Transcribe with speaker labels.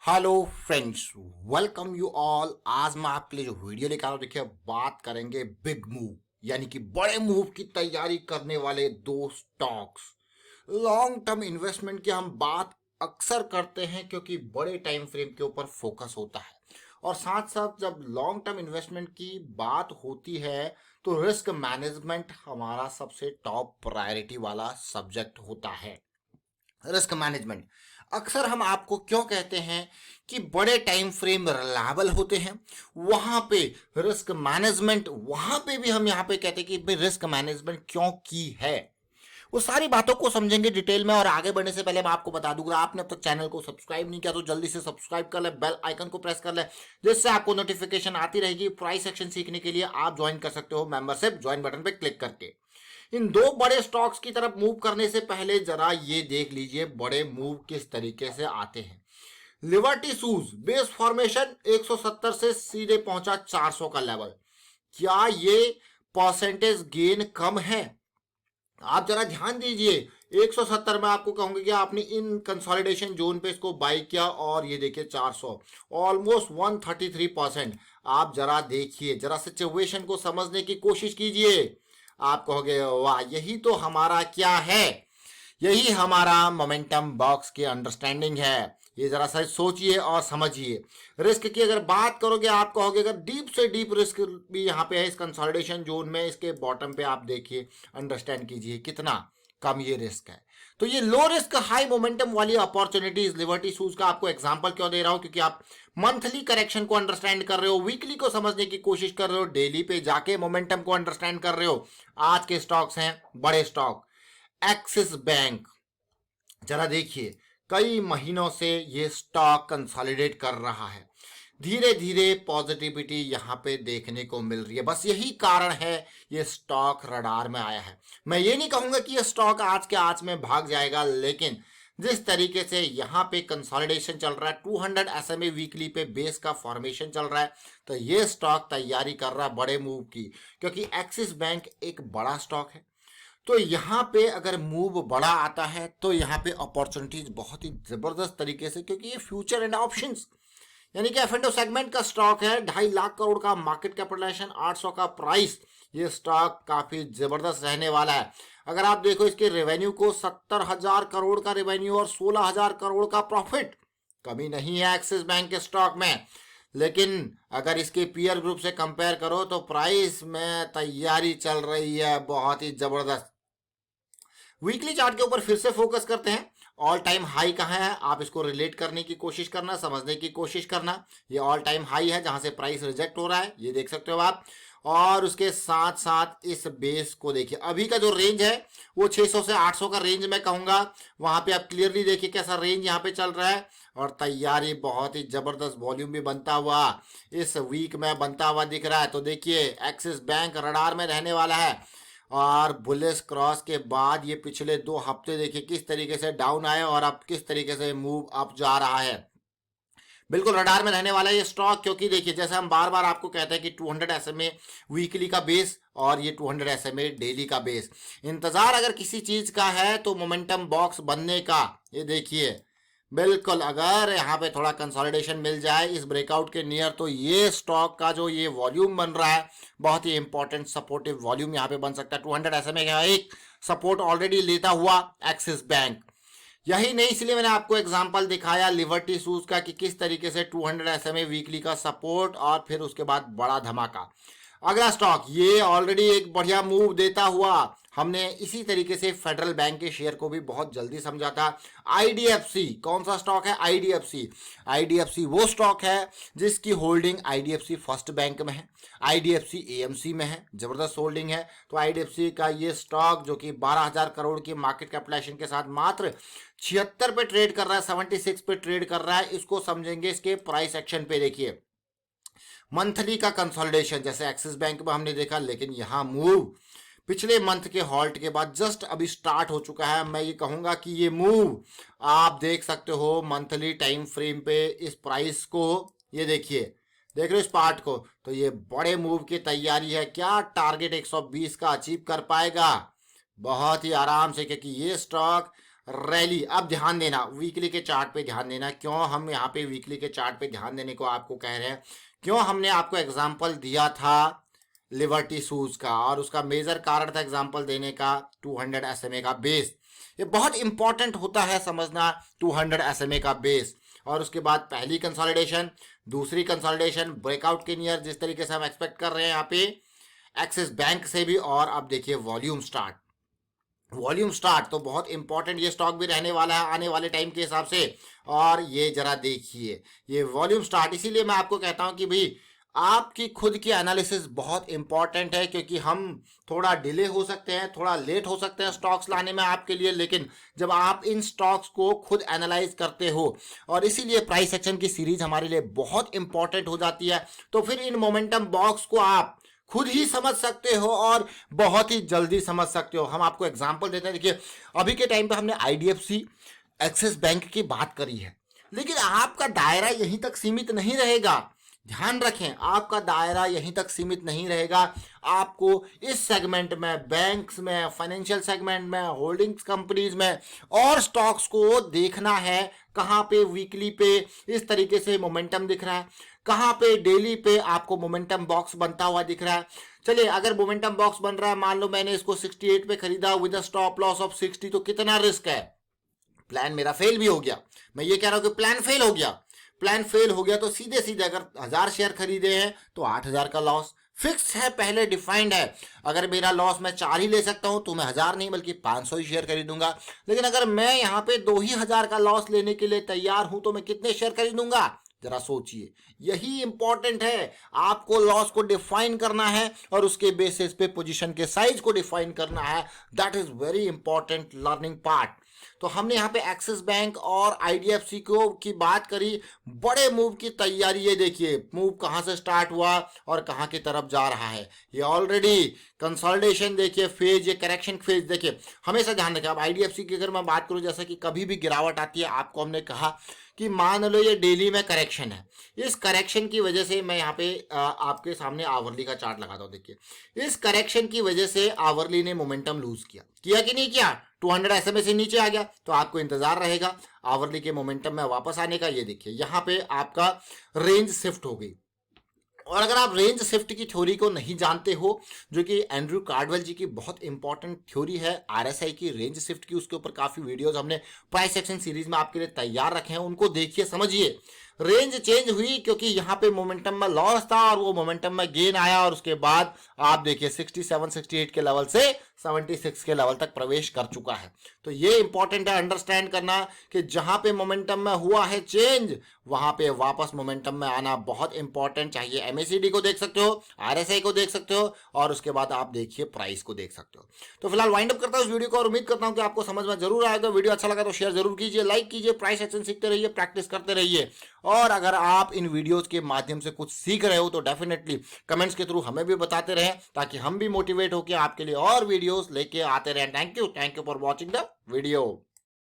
Speaker 1: Hello friends, welcome you all. आज मैं आपके लिए जो वीडियो लेकर आया हूं, देखिए बात करेंगे बिग मूव यानी कि बड़े मूव की तैयारी करने वाले दो स्टॉक्स। लॉन्ग टर्म इन्वेस्टमेंट की हम बात अक्सर करते हैं क्योंकि बड़े टाइम फ्रेम के ऊपर फोकस होता है, और साथ साथ जब लॉन्ग टर्म इन्वेस्टमेंट की बात होती है तो रिस्क मैनेजमेंट हमारा सबसे टॉप प्रायोरिटी वाला सब्जेक्ट होता है। रिस्क मैनेजमेंट अक्सर हम आपको क्यों कहते हैं कि बड़े टाइम फ्रेम रिलायबल होते हैं, वहां पे रिस्क मैनेजमेंट, वहां पे भी हम यहां पे कहते हैं कि भाई रिस्क मैनेजमेंट क्यों की है। वो सारी बातों को समझेंगे डिटेल में, और आगे बढ़ने से पहले मैं आपको बता दूंगा, आपने अब तक चैनल को सब्सक्राइब नहीं किया तो जल्दी से सब्सक्राइब कर ले, बेल आइकन को प्रेस कर ले, जिससे आपको नोटिफिकेशन आती रहेगी। प्राइस एक्शन सीखने के लिए आप ज्वाइन कर सकते हो मेंबरशिप, ज्वाइन बटन पे क्लिक करके। इन दो बड़े स्टॉक्स की तरफ मूव करने से पहले जरा ये देख लीजिए बड़े मूव किस तरीके से आते हैं। लिबर्टी शूज बेस फॉर्मेशन 170 से सीधे पहुंचा 400 का लेवल। क्या ये परसेंटेज गेन कम है? आप जरा ध्यान दीजिए। 170 में आपको कहूंगे कि आपने इन कंसोलिडेशन जोन पे इसको बाई किया, और ये देखिए 400, ऑलमोस्ट 133%। आप जरा देखिए, जरा सिचुएशन को समझने की कोशिश कीजिए। आप कहोगे वाह, यही तो हमारा क्या है, यही हमारा मोमेंटम बॉक्स की अंडरस्टैंडिंग है। ये जरा सा सोचिए और समझिए। रिस्क की अगर बात करोगे, आप कहोगे अगर डीप से डीप रिस्क भी यहाँ पे है इस कंसोलिडेशन जोन में, इसके बॉटम पे आप देखिए, अंडरस्टैंड कीजिए कितना कम ये रिस्क है। तो ये लो रिस्क हाई मोमेंटम वाली अपॉर्चुनिटीज लिबर्टी शूज का आपको एग्जांपल क्यों दे रहा हूं, क्योंकि आप मंथली करेक्शन को अंडरस्टैंड कर रहे हो, वीकली को समझने की कोशिश कर रहे हो, डेली पे जाके मोमेंटम को अंडरस्टैंड कर रहे हो। आज के स्टॉक्स हैं बड़े स्टॉक। एक्सिस बैंक, जरा देखिए कई महीनों से ये स्टॉक कंसोलिडेट कर रहा है, धीरे धीरे पॉजिटिविटी यहां पे देखने को मिल रही है। बस यही कारण है ये स्टॉक रडार में आया है। मैं ये नहीं कहूंगा कि ये स्टॉक आज के आज में भाग जाएगा, लेकिन जिस तरीके से यहां पे कंसोलिडेशन चल रहा है, 200 एसएमए वीकली पे बेस का फॉर्मेशन चल रहा है, तो ये स्टॉक तैयारी कर रहा है बड़े मूव की, क्योंकि एक्सिस बैंक एक बड़ा स्टॉक है। तो यहाँ पे अगर मूव बड़ा आता है तो यहाँ पे अपॉर्चुनिटीज बहुत ही जबरदस्त तरीके से, क्योंकि ये फ्यूचर एंड ऑप्शंस यानी कि एफ एंड सेगमेंट का स्टॉक है। 2.5 लाख करोड़ का मार्केट कैपिटलाइजेशन, 800 का प्राइस। ये स्टॉक काफी जबरदस्त रहने वाला है। अगर आप देखो इसके रेवेन्यू को, 70,000 करोड़ का रेवेन्यू और 16,000 करोड़ का प्रॉफिट, कमी नहीं है एक्सिस बैंक के स्टॉक में। लेकिन अगर इसके पीयर ग्रुप से कंपेयर करो तो प्राइस में तैयारी चल रही है बहुत ही जबरदस्त। वीकली चार्ट के ऊपर फिर से फोकस करते हैं। ऑल टाइम हाई कहाँ है, आप इसको रिलेट करने की कोशिश करना, समझने की कोशिश करना। ये ऑल टाइम हाई है जहां से प्राइस रिजेक्ट हो रहा है, ये देख सकते हो आप। और उसके साथ साथ इस बेस को देखिए, अभी का जो रेंज है वो 600 से 800 का रेंज मैं कहूंगा। वहां पे आप क्लियरली देखिए कैसा रेंज यहाँ पे चल रहा है, और तैयारी बहुत ही जबरदस्त वॉल्यूम भी बनता हुआ इस वीक में बनता हुआ दिख रहा है। तो देखिए एक्सिस बैंक रडार में रहने वाला है। और बुलिश क्रॉस के बाद ये पिछले 2 हफ्ते देखिए किस तरीके से डाउन आए, और अब किस तरीके से मूव अप जा रहा है। बिल्कुल रडार में रहने वाला है ये स्टॉक, क्योंकि देखिए जैसे हम बार बार आपको कहते हैं कि 200 एसएमए वीकली का बेस और ये 200 एसएमए डेली का बेस। इंतजार अगर किसी चीज का है तो मोमेंटम बॉक्स बनने का। ये देखिए बिल्कुल अगर यहाँ पे थोड़ा कंसोलिडेशन मिल जाए इस ब्रेकआउट के नियर, तो ये स्टॉक का जो ये वॉल्यूम बन रहा है बहुत ही इंपॉर्टेंट सपोर्टिव वॉल्यूम यहाँ पे बन सकता है। 200 एसएमए का एक सपोर्ट ऑलरेडी लेता हुआ एक्सिस बैंक। यही नहीं, इसलिए मैंने आपको एग्जांपल दिखाया लिबर्टी शूज का कि किस तरीके से 200 एसएमए वीकली का सपोर्ट और फिर उसके बाद बड़ा धमाका। अगला स्टॉक ये ऑलरेडी एक बढ़िया मूव देता हुआ, हमने इसी तरीके से फेडरल बैंक के शेयर को भी बहुत जल्दी समझा था। आईडीएफसी कौन सा स्टॉक है? आईडीएफसी। आईडीएफसी वो स्टॉक है जिसकी होल्डिंग आईडीएफसी फर्स्ट बैंक में है, आईडीएफसी एएमसी में है, जबरदस्त होल्डिंग है। तो आईडीएफसी का ये स्टॉक जो कि 12,000 करोड़ की मार्केट कैपिटलाइजेशन के साथ मात्र 76 पे ट्रेड कर रहा है, 76 पे ट्रेड कर रहा है, इसको समझेंगे इसके प्राइस एक्शन पे। देखिए मंथली का कंसोलिडेशन जैसे एक्सिस बैंक में हमने देखा, लेकिन यहां मूव पिछले मंथ के हॉल्ट के बाद जस्ट अभी स्टार्ट हो चुका है। मैं ये कहूंगा कि ये मूव आप देख सकते हो मंथली टाइम फ्रेम पे इस प्राइस को, ये देखिए, देख रहे हो इस पार्ट को, तो ये बड़े मूव की तैयारी है। क्या टारगेट 120 का अचीव कर पाएगा? बहुत ही आराम से, क्योंकि ये स्टॉक रैली। अब ध्यान देना, वीकली के चार्ट पे ध्यान देना। क्यों हम यहाँ पे वीकली के चार्ट पे ध्यान देने को आपको कह रहे हैं, क्यों हमने आपको एग्जांपल दिया था लिबर्टी शूज का, और उसका मेजर कारण था एग्जांपल देने का 200 SMA का बेस। ये बहुत इंपॉर्टेंट होता है समझना, 200 SMA का बेस। और उसके बाद पहली कंसोलिडेशन, दूसरी कंसोलिडेशन, ब्रेकआउट के नियर जिस तरीके से हम एक्सपेक्ट कर रहे हैं यहाँ पे एक्सिस बैंक से भी। और अब देखिए वॉल्यूम स्टार्ट, वॉल्यूम स्टार्ट तो बहुत इंपॉर्टेंट ये स्टॉक भी रहने वाला है आने वाले टाइम के हिसाब से। और ये जरा देखिए ये वॉल्यूम स्टार्ट, इसीलिए मैं आपको कहता हूं कि भाई आपकी खुद की एनालिसिस बहुत इंपॉर्टेंट है, क्योंकि हम थोड़ा डिले हो सकते हैं, थोड़ा लेट हो सकते हैं स्टॉक्स लाने में आपके लिए, लेकिन जब आप इन स्टॉक्स को खुद एनालाइज करते हो, और इसीलिए प्राइस एक्शन की सीरीज हमारे लिए बहुत इंपॉर्टेंट हो जाती है, तो फिर इन मोमेंटम बॉक्स को आप खुद ही समझ सकते हो और बहुत ही जल्दी समझ सकते हो। हम आपको एग्जांपल देते हैं। देखिए अभी के टाइम पे हमने आईडीएफसी, एक्सिस बैंक की बात करी है, लेकिन आपका दायरा यहीं तक सीमित नहीं रहेगा। ध्यान रखें, आपका दायरा यहीं तक सीमित नहीं रहेगा। आपको इस सेगमेंट में, बैंक्स में, फाइनेंशियल सेगमेंट में, होल्डिंग्स कंपनीज में और स्टॉक्स को देखना है। कहाँ पे वीकली पे इस तरीके से मोमेंटम दिख रहा है, कहाँ पे डेली पे आपको मोमेंटम बॉक्स बनता हुआ दिख रहा है। चलिए अगर मोमेंटम बॉक्स बन रहा है, मान लो मैंने इसको 68 पे खरीदा विद स्टॉप लॉस ऑफ 60, तो कितना रिस्क है? प्लान मेरा फेल भी हो गया। मैं ये कह रहा हूं कि प्लान फेल हो गया। प्लान फेल हो गया तो सीधे सीधे अगर 1000 शेयर खरीदे हैं तो 8000 का लॉस फिक्स है, पहले डिफाइंड है। अगर मेरा लॉस मैं 4 ही ले सकता हूं तो मैं 1000 नहीं बल्कि 500 ही शेयर खरीदूंगा। लेकिन अगर मैं यहाँ पे 2000 का लॉस लेने के लिए तैयार हूं तो मैं कितने शेयर खरीदूंगा? जरा सोचिए, यही इंपॉर्टेंट है। आपको लॉस को डिफाइन करना है और उसके बेसिस पे पोजीशन के साइज को डिफाइन करना है। That is very important learning part. तो हमने यहाँ पे एक्सिस बैंक और आईडीएफसी को की बात करी, बड़े मूव की तैयारी। ये देखिए मूव कहाँ से स्टार्ट हुआ और कहाँ की तरफ जा रहा है। ये ऑलरेडी कंसोलिडेशन देखिए फेज, ये करेक्शन फेज देखिए। हमेशा ध्यान रखें। अब आईडीएफसी की अगर मैं बात करूं, जैसे कि कभी भी गिरावट आती है, आपको हमने कहा कि मान लो ये डेली में करेक्शन है, इस करेक्शन की वजह से मैं यहाँ पे आपके सामने आवरली का चार्ट लगाता हूँ। देखिए इस करेक्शन की वजह से आवरली ने मोमेंटम लूज किया, किया कि नहीं किया? 200 SMA से नीचे आ गया, तो आपको इंतजार रहेगा आवरली के मोमेंटम में वापस आने का। ये देखिए यहाँ पे आपका रेंज शिफ्ट हो गई। और अगर आप रेंज शिफ्ट की थ्योरी को नहीं जानते हो, जो कि एंड्रयू कार्डवेल जी की बहुत इंपॉर्टेंट थ्योरी है आरएसआई की, रेंज शिफ्ट की, उसके ऊपर काफी वीडियोस हमने प्राइस एक्शन सीरीज में आपके लिए तैयार रखे हैं, उनको देखिए, समझिए। रेंज चेंज हुई क्योंकि यहाँ पे मोमेंटम में लॉस था और वो मोमेंटम में गेन आया, और उसके बाद आप देखिए 67 68 के लेवल से 76 के लेवल तक प्रवेश कर चुका है। तो ये इंपॉर्टेंट है अंडरस्टैंड करना कि जहां पे मोमेंटम में हुआ है चेंज, वहां पे वापस मोमेंटम में आना बहुत इंपॉर्टेंट चाहिए। एमएसीडी को देख सकते हो, आरएसआई को देख सकते हो, और उसके बाद आप देखिए प्राइस को देख सकते हो। तो फिलहाल वाइंड अप करता हूं इस वीडियो को, और उम्मीद करता हूं कि आपको समझ में जरूर आएगा। वीडियो अच्छा लगा तो शेयर जरूर कीजिए, लाइक कीजिए, प्राइस एक्शन सीखते रहिए, प्रैक्टिस करते रहिए। और अगर आप इन वीडियोस के माध्यम से कुछ सीख रहे हो तो डेफिनेटली कमेंट्स के थ्रू हमें भी बताते रहें, ताकि हम भी मोटिवेट होकर आपके लिए और वीडियोस लेके आते रहें। Thank you for watching the video.